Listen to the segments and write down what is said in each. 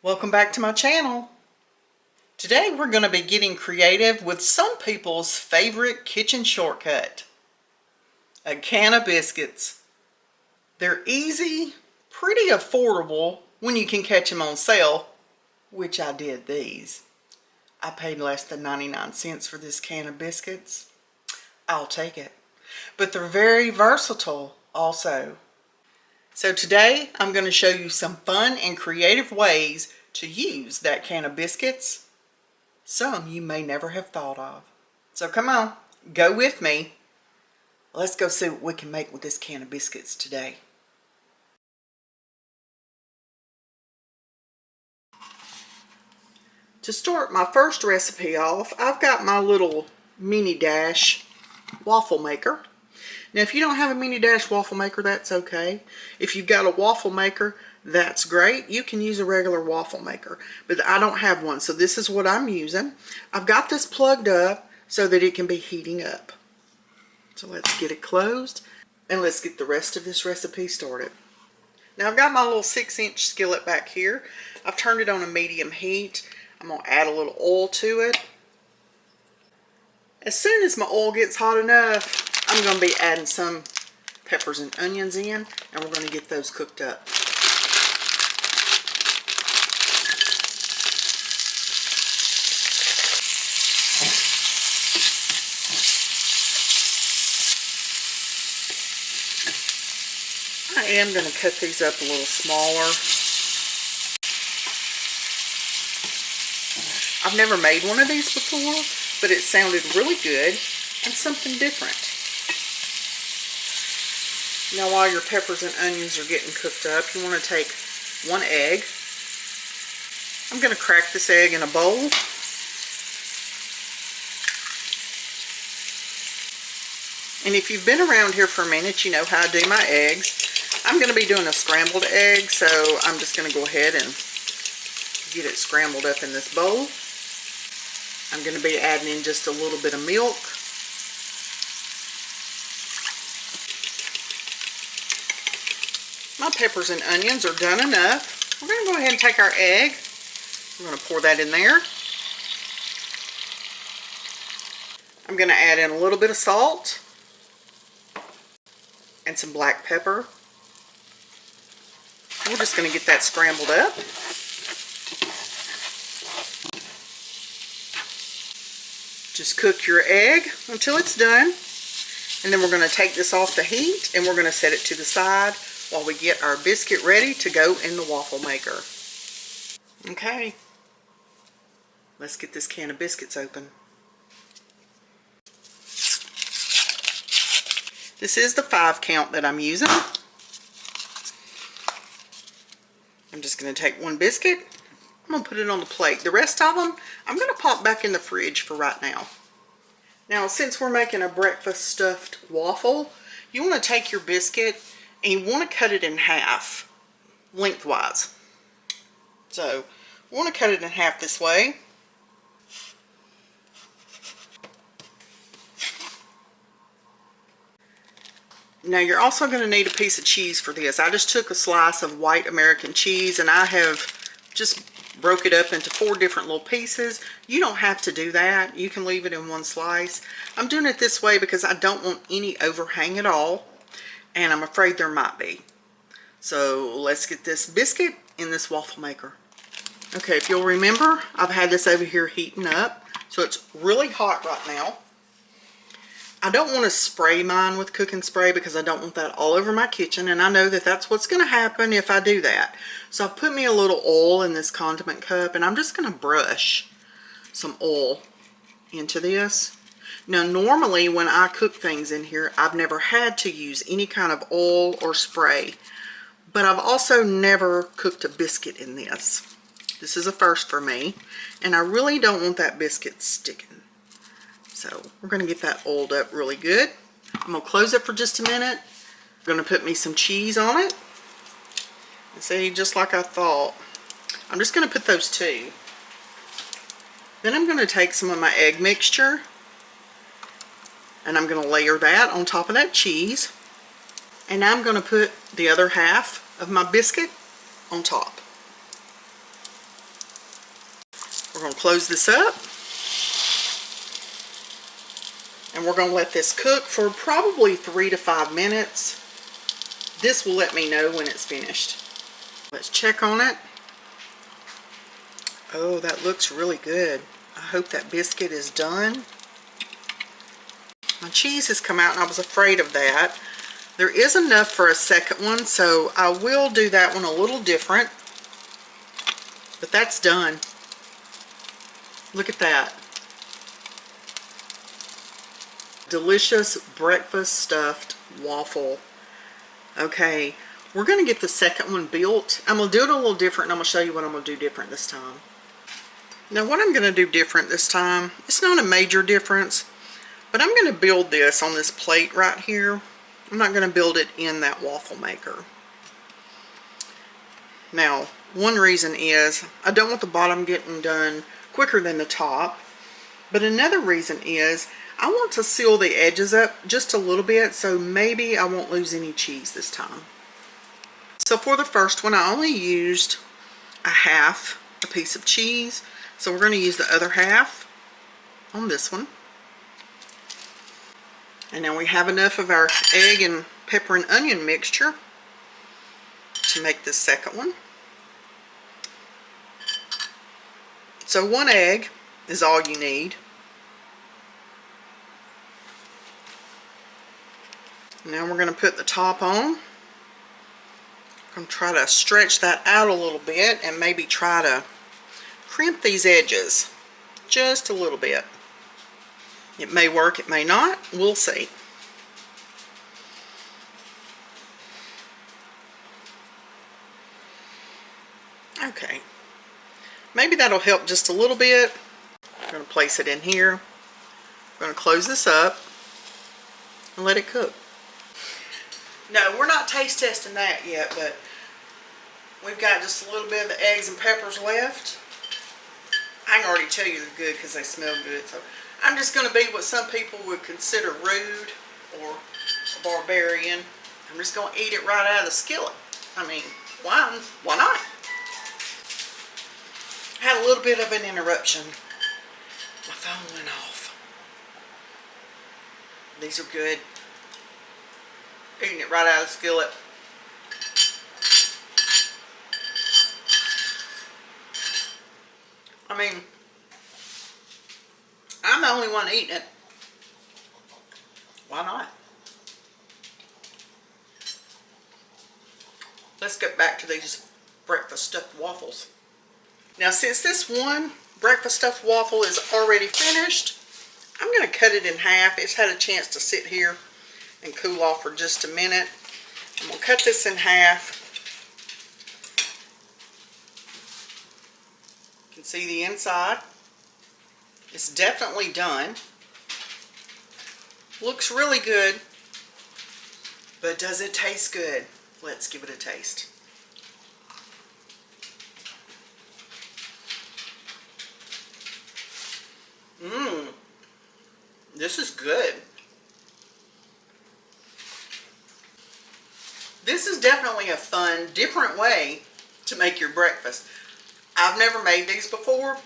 Welcome back to my channel. Today we're going to be getting creative with some people's favorite kitchen shortcut. A can of biscuits. They're easy, pretty affordable when you can catch them on sale, which I did these. I paid less than 99 cents for this can of biscuits. I'll take it. But they're very versatile also. So today I'm going to show you some fun and creative ways to use that can of biscuits. Some you may never have thought of. So come on, go with me. Let's go see what we can make with this can of biscuits today. To start my first recipe off, I've got my little mini dash waffle maker. Now if you don't have a mini dash waffle maker, that's okay. If you've got a waffle maker, that's great. You can use a regular waffle maker, but I don't have one, so this is what I'm using. I've got this plugged up so that it can be heating up. So let's get it closed and let's get the rest of this recipe started. Now I've got my little 6-inch skillet back here. I've turned it on a medium heat. I'm going to add a little oil to it. As soon as my oil gets hot enough, I'm going to be adding some peppers and onions in, and we're going to get those cooked up. I am going to cut these up a little smaller. I've never made one of these before, but it sounded really good and something different. Now while your peppers and onions are getting cooked up, you want to take one egg. I'm going to crack this egg in a bowl. And if you've been around here for a minute, you know how I do my eggs. I'm going to be doing a scrambled egg, so I'm just going to go ahead and get it scrambled up in this bowl. I'm going to be adding in just a little bit of milk. My peppers and onions are done enough. We're going to go ahead and take our egg. We're going to pour that in there. I'm going to add in a little bit of salt and some black pepper. We're just going to get that scrambled up. Just cook your egg until it's done. And then we're going to take this off the heat and we're going to set it to the side while we get our biscuit ready to go in the waffle maker. Okay, let's get this can of biscuits open. This is the 5 count that I'm using. I'm just going to take one biscuit. I'm going to put it on the plate. The rest of them, I'm going to pop back in the fridge for right now. Now, since we're making a breakfast stuffed waffle, you want to take your biscuit and you want to cut it in half, lengthwise. So, we want to cut it in half this way. Now, you're also going to need a piece of cheese for this. I just took a slice of white American cheese and I have just broke it up into 4 different little pieces. You don't have to do that. You can leave it in one slice. I'm doing it this way because I don't want any overhang at all, and I'm afraid there might be. So let's get this biscuit in this waffle maker. Okay, if you'll remember, I've had this over here heating up, so it's really hot right now. I don't want to spray mine with cooking spray because I don't want that all over my kitchen, and I know that that's what's going to happen if I do that. So I've put me a little oil in this condiment cup, and I'm just going to brush some oil into this. Now normally when I cook things in here, I've never had to use any kind of oil or spray, but I've also never cooked a biscuit in this. This is a first for me, and I really don't want that biscuit sticking. So we're going to get that oiled up really good. I'm going to close it for just a minute. I'm going to put me some cheese on it. And see, just like I thought. I'm just going to put those 2. Then I'm going to take some of my egg mixture and I'm going to layer that on top of that cheese. And I'm going to put the other half of my biscuit on top. going to close this up. And we're going to let this cook for probably 3 to 5 minutes. This will let me know when it's finished. Let's check on it. Oh, that looks really good. I hope that biscuit is done. My cheese has come out and I was afraid of that. There is enough for a second one, so I will do that one a little different. But that's done. Look at that. Delicious breakfast stuffed waffle. Okay, we're going to get the second one built. I'm going to do it a little different, and I'm going to show you what I'm going to do different this time. Now, what I'm going to do different this time, it's not a major difference, but I'm going to build this on this plate right here. I'm not going to build it in that waffle maker. Now, one reason is I don't want the bottom getting done quicker than the top, but another reason is I want to seal the edges up just a little bit, so maybe I won't lose any cheese this time. So for the first one, I only used a piece of cheese, so we're going to use the other half on this one. And now we have enough of our egg and pepper and onion mixture to make this second one. So 1 egg is all you need. Now we're going to put the top on. I'm going to try to stretch that out a little bit and maybe try to crimp these edges just a little bit. It may work, it may not. We'll see. Okay. Maybe that'll help just a little bit. I'm going to place it in here. I'm going to close this up and let it cook. No, we're not taste testing that yet, but we've got just a little bit of the eggs and peppers left. I can already tell you they're good because they smell good. So I'm just going to be what some people would consider rude or a barbarian. I'm just going to eat it right out of the skillet. I mean, why not? I had a little bit of an interruption. My phone went off. These are good. Eating it right out of the skillet. I mean, I'm the only one eating it. Why not? Let's get back to these breakfast stuffed waffles. Now, since this one breakfast stuffed waffle is already finished, I'm going to cut it in half. It's had a chance to sit here and cool off for just a minute. I'm going to cut this in half. You can see the inside. It's definitely done. Looks really good. But does it taste good? Let's give it a taste. This is good. This is definitely a fun, different way to make your breakfast. I've never made these before.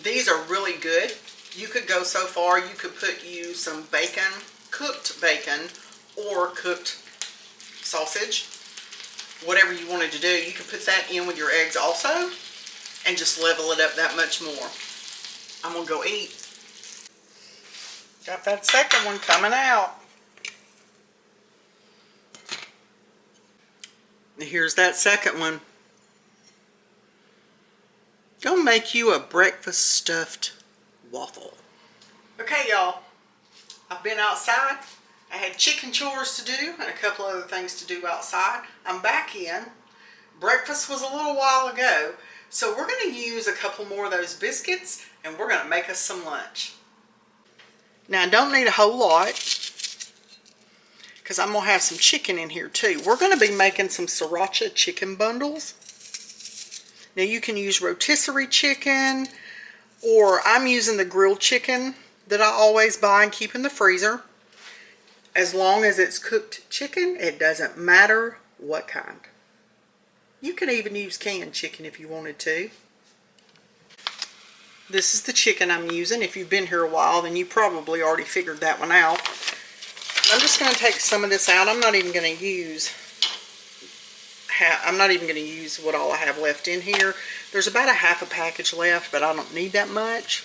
These are really good. You could go so far, you could put some bacon, cooked bacon, or cooked sausage. Whatever you wanted to do, you could put that in with your eggs also and just level it up that much more. I'm going to go eat. Got that second one coming out. Here's that second one. Gonna make you a breakfast stuffed waffle. Okay, y'all. I've been outside. I had chicken chores to do and a couple other things to do outside. I'm back in. Breakfast was a little while ago, so we're going to use a couple more of those biscuits and we're going to make us some lunch. Now, I don't need a whole lot because I'm going to have some chicken in here too. We're going to be making some sriracha chicken bundles. Now, you can use rotisserie chicken, or I'm using the grilled chicken that I always buy and keep in the freezer. As long as it's cooked chicken, it doesn't matter what kind. You can even use canned chicken if you wanted to. This is the chicken I'm using. If you've been here a while, then you probably already figured that one out. I'm just going to take some of this out. I'm not even going to use what all I have left in here. There's about a half a package left, but I don't need that much.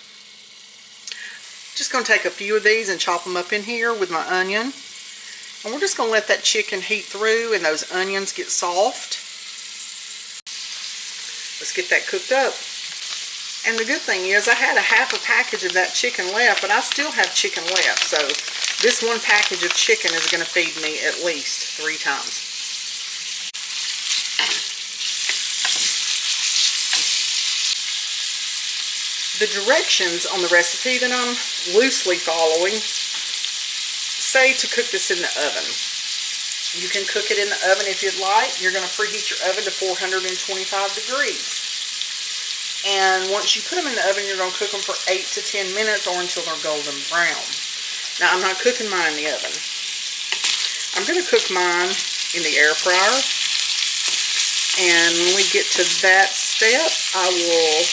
Just going to take a few of these and chop them up in here with my onion. And we're just going to let that chicken heat through and those onions get soft. Let's get that cooked up. And the good thing is I had a half a package of that chicken left, but I still have chicken left. So this one package of chicken is going to feed me at least 3 times. The directions on the recipe that I'm loosely following say to cook this in the oven. You can cook it in the oven if you'd like. You're going to preheat your oven to 425 degrees. And once you put them in the oven, you're going to cook them for 8 to 10 minutes or until they're golden brown. Now, I'm not cooking mine in the oven. I'm going to cook mine in the air fryer. And when we get to that step, I will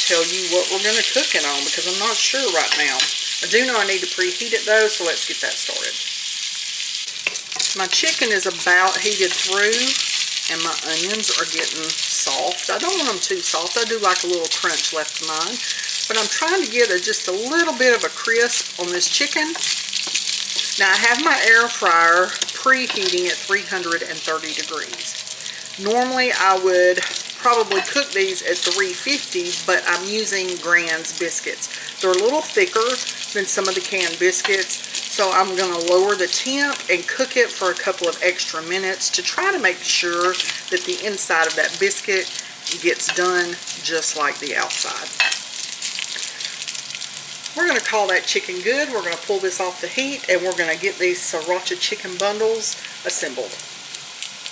tell you what we're going to cook it on because I'm not sure right now. I do know I need to preheat it though, so let's get that started. My chicken is about heated through. And my onions are getting soft. I don't want them too soft. I do like a little crunch left to mine. But I'm trying to get just a little bit of a crisp on this chicken. Now I have my air fryer preheating at 330 degrees. Normally I would probably cook these at 350, but I'm using Grand's biscuits. They're a little thicker than some of the canned biscuits. So I'm going to lower the temp and cook it for a couple of extra minutes to try to make sure that the inside of that biscuit gets done just like the outside. We're going to call that chicken good. We're going to pull this off the heat and we're going to get these sriracha chicken bundles assembled.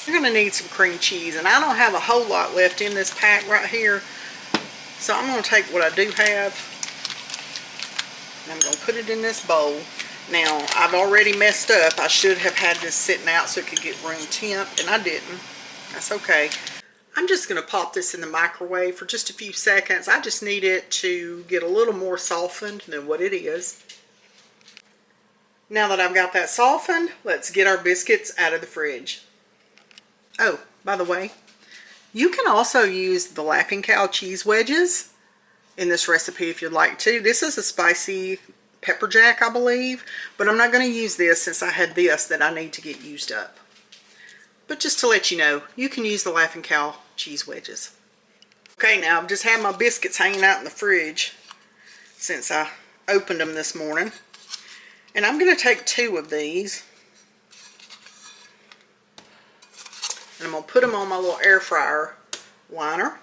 You're going to need some cream cheese, and I don't have a whole lot left in this pack right here. So I'm going to take what I do have and I'm going to put it in this bowl. Now, I've already messed up. I should have had this sitting out so it could get room temp, and I didn't. That's okay. I'm just going to pop this in the microwave for just a few seconds. I just need it to get a little more softened than what it is. Now that I've got that softened, let's get our biscuits out of the fridge. Oh, by the way, you can also use the Laughing Cow cheese wedges in this recipe if you'd like to. This is a spicy pepper jack, I believe, but I'm not going to use this since I had this that I need to get used up. But just to let you know, you can use the Laughing Cow cheese wedges. Okay, now I've just had my biscuits hanging out in the fridge since I opened them this morning. And I'm going to take 2 of these and I'm going to put them on my little air fryer liner.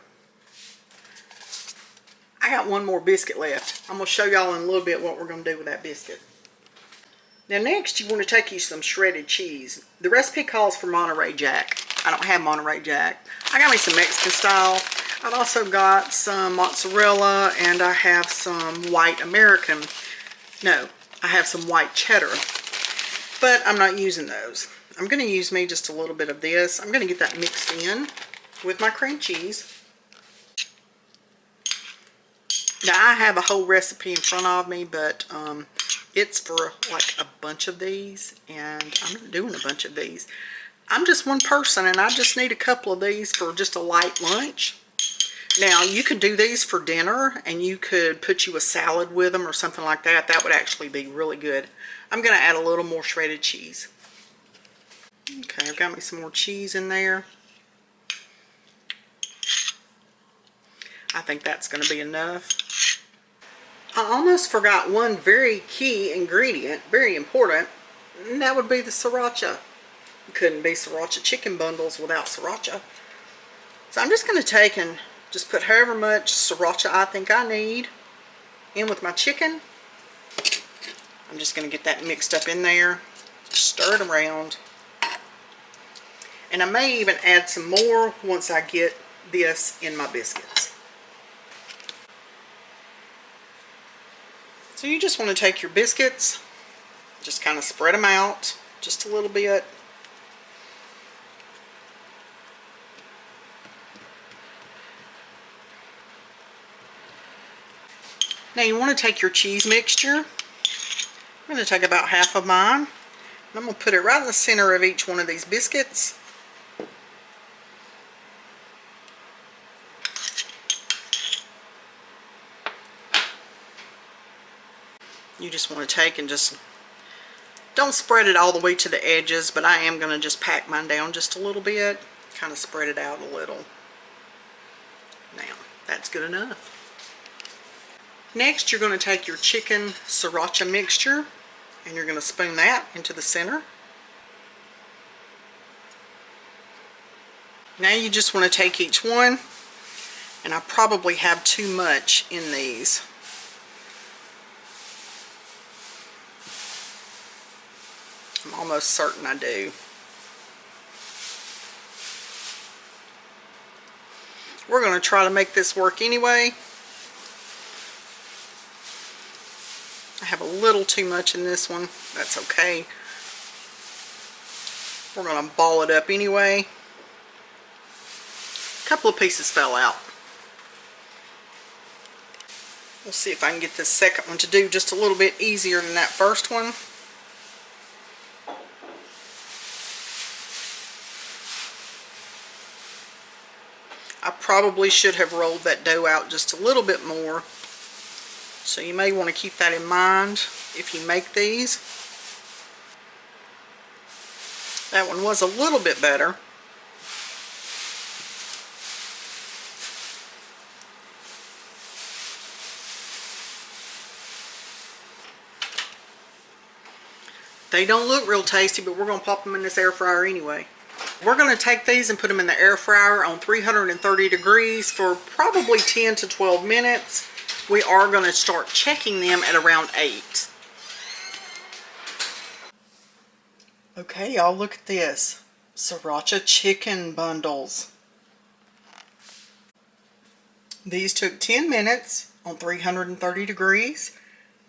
I got one more biscuit left. I'm going to show y'all in a little bit what we're going to do with that biscuit. Now next you want to take you some shredded cheese. The recipe calls for Monterey Jack. I don't have Monterey Jack. I got me some Mexican style. I've also got some mozzarella and I have some white American. No, I have some white cheddar. But I'm not using those. I'm going to use me just a little bit of this. I'm going to get that mixed in with my cream cheese. Now I have a whole recipe in front of me, but it's for like a bunch of these, and I'm not doing a bunch of these. I'm just one person, and I just need a couple of these for just a light lunch. Now you could do these for dinner, and you could put you a salad with them or something like that. That would actually be really good. I'm going to add a little more shredded cheese. Okay, I've got me some more cheese in there. I think that's going to be enough. I almost forgot one very key ingredient, very important, and that would be the sriracha. Couldn't be sriracha chicken bundles without sriracha. So I'm just going to take and just put however much sriracha I think I need in with my chicken. I'm just going to get that mixed up in there, stir it around. And I may even add some more once I get this in my biscuits. So you just want to take your biscuits, just kind of spread them out just a little bit. Now you want to take your cheese mixture. I'm going to take about half of mine. And I'm going to put it right in the center of each one of these biscuits. You just want to take and just, don't spread it all the way to the edges, but I am going to just pack mine down just a little bit. Kind of spread it out a little. Now, that's good enough. Next, you're going to take your chicken sriracha mixture and you're going to spoon that into the center. Now you just want to take each one, and I probably have too much in these. I'm almost certain I do. We're going to try to make this work anyway. I have a little too much in this one. That's okay. We're going to ball it up anyway. A couple of pieces fell out. We'll see if I can get this second one to do just a little bit easier than that first one. I probably should have rolled that dough out just a little bit more. So you may want to keep that in mind if you make these. That one was a little bit better. They don't look real tasty, but we're going to pop them in this air fryer anyway. We're going to take these and put them in the air fryer on 330 degrees for probably 10 to 12 minutes. We are going to start checking them at around 8. Okay, y'all, look at this. Sriracha chicken bundles. These took 10 minutes on 330 degrees.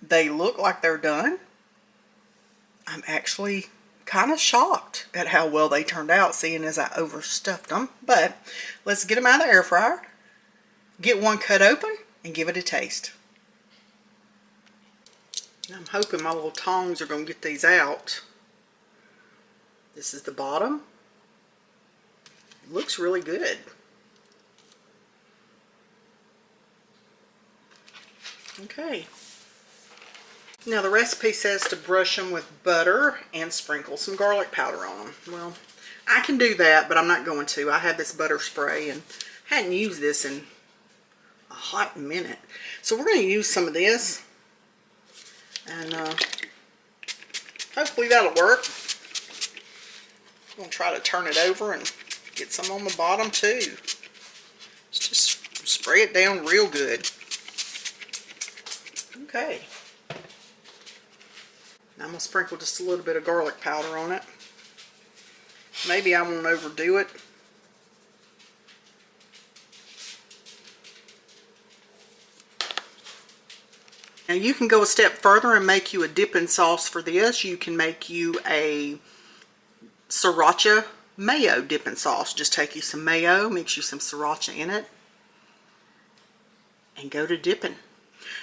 They look like they're done. I'm actually kind of shocked at how well they turned out, seeing as I overstuffed them. But let's get them out of the air fryer, get one cut open, and give it a taste. I'm hoping my little tongs are going to get these out. This is the bottom. It looks really good. Okay. Now the recipe says to brush them with butter and sprinkle some garlic powder on them. Well, I can do that, but I'm not going to. I have this butter spray and hadn't used this in a hot minute. So we're going to use some of this, and hopefully that'll work. I'm going to try to turn it over and get some on the bottom too. Just spray it down real good. Okay. Now I'm going to sprinkle just a little bit of garlic powder on it. Maybe I won't overdo it. Now you can go a step further and make you a dipping sauce for this. You can make you a sriracha mayo dipping sauce. Just take you some mayo, mix you some sriracha in it, and go to dipping.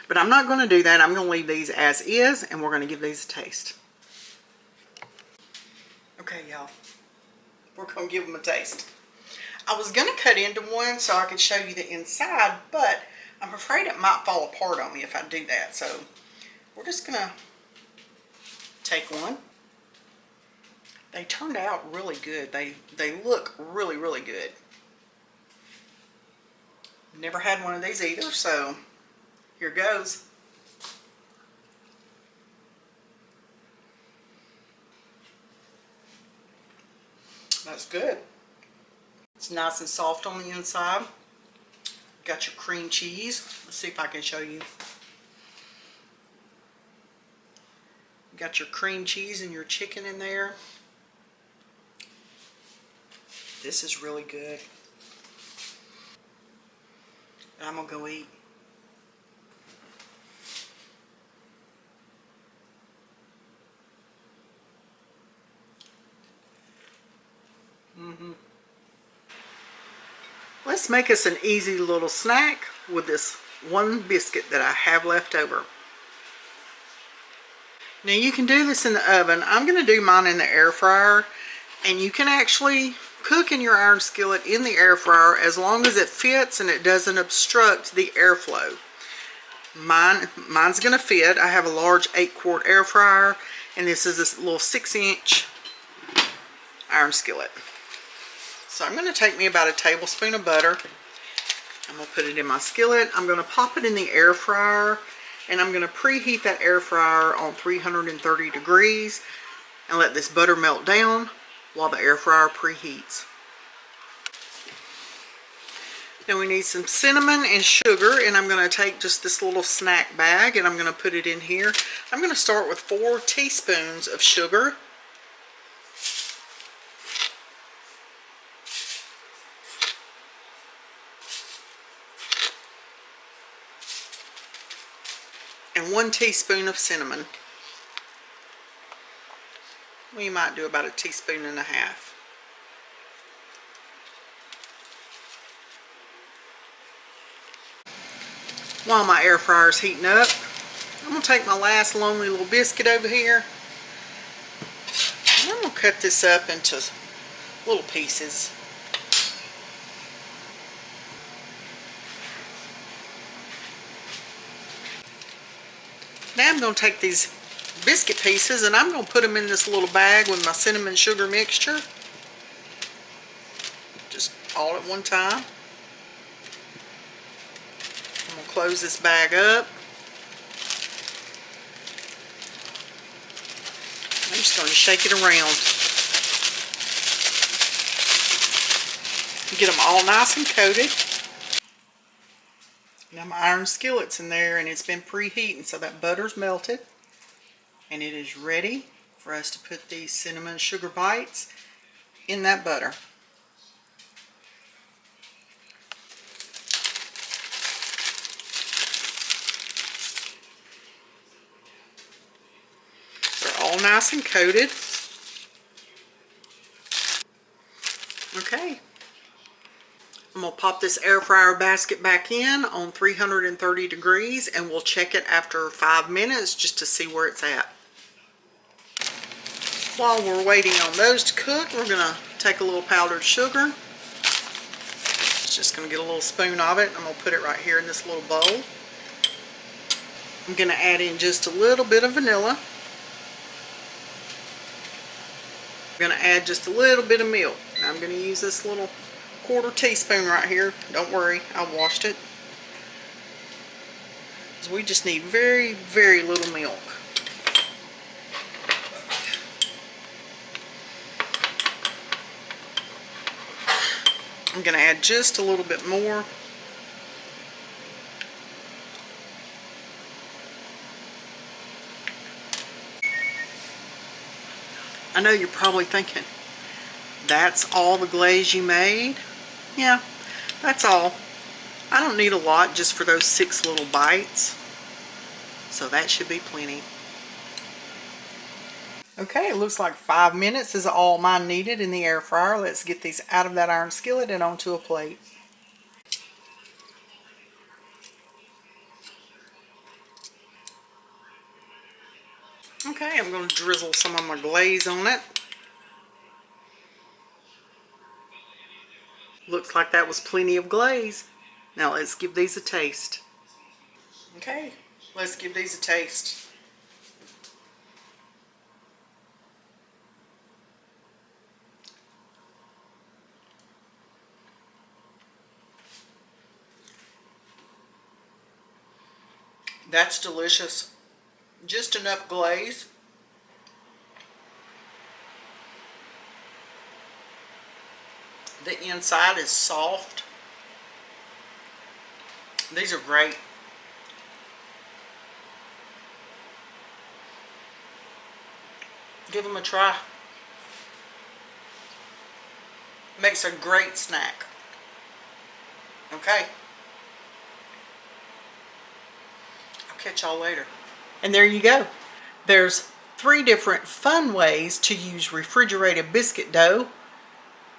But I'm not going to do that. I'm going to leave these as is, and we're going to give these a taste. Okay, y'all. We're going to give them a taste. I was going to cut into one so I could show you the inside, but I'm afraid it might fall apart on me if I do that. So we're just going to take one. They turned out really good. They look really, really good. Never had one of these either, so here goes. That's good. It's nice and soft on the inside. Got your cream cheese. Let's see if I can show you. Got your cream cheese and your chicken in there. This is really good. I'm gonna go eat. Let's make us an easy little snack with this one biscuit that I have left over. Now you can do this in the oven. I'm going to do mine in the air fryer, and you can actually cook in your iron skillet in the air fryer as long as it fits and it doesn't obstruct the airflow. Mine's going to fit. I have a large 8-quart air fryer, and this is this little 6-inch iron skillet. So I'm going to take me about a tablespoon of butter. I'm going to put it in my skillet. I'm going to pop it in the air fryer, and I'm going to preheat that air fryer on 330 degrees and let this butter melt down while the air fryer preheats. Now we need some cinnamon and sugar, and I'm going to take just this little snack bag and I'm going to put it in here. I'm going to start with 4 teaspoons of sugar. And 1 teaspoon of cinnamon. We might do about 1.5 teaspoons. While my air fryer is heating up, I'm going to take my last lonely little biscuit over here. And I'm going to cut this up into little pieces. Now I'm going to take these biscuit pieces and I'm going to put them in this little bag with my cinnamon sugar mixture. Just all at one time. I'm going to close this bag up. I'm just going to shake it around. Get them all nice and coated. Now my iron skillet's in there and it's been preheating, so that butter's melted. And it is ready for us to put these cinnamon sugar bites in that butter. They're all nice and coated. Okay. I'm going to pop this air fryer basket back in on 330 degrees and we'll check it after 5 minutes just to see where it's at. While we're waiting on those to cook, we're going to take a little powdered sugar. Just going to get a little spoon of it. I'm going to put it right here in this little bowl. I'm going to add in just a little bit of vanilla. I'm going to add just a little bit of milk. Now I'm going to use this little 1/4 teaspoon right here. Don't worry, I washed it. So we just need very, very little milk. I'm going to add just a little bit more. I know you're probably thinking, that's all the glaze you made? Yeah, that's all. I don't need a lot just for those 6 little bites. So that should be plenty. Okay, it looks like 5 minutes is all mine needed in the air fryer. Let's get these out of that iron skillet and onto a plate. Okay, I'm going to drizzle some of my glaze on it. Looks like that was plenty of glaze. Now let's give these a taste. Okay, let's give these a taste. That's delicious. Just enough glaze. The inside is soft. These are great. Give them a try. Makes a great snack. Okay. I'll catch y'all later. And there you go. There's 3 different fun ways to use refrigerated biscuit dough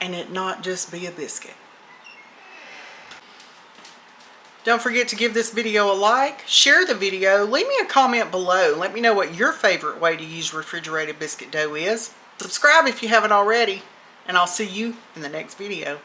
and it not just be a biscuit. Don't forget to give this video a like, share the video, leave me a comment below. Let me know what your favorite way to use refrigerated biscuit dough is. Subscribe if you haven't already, and I'll see you in the next video.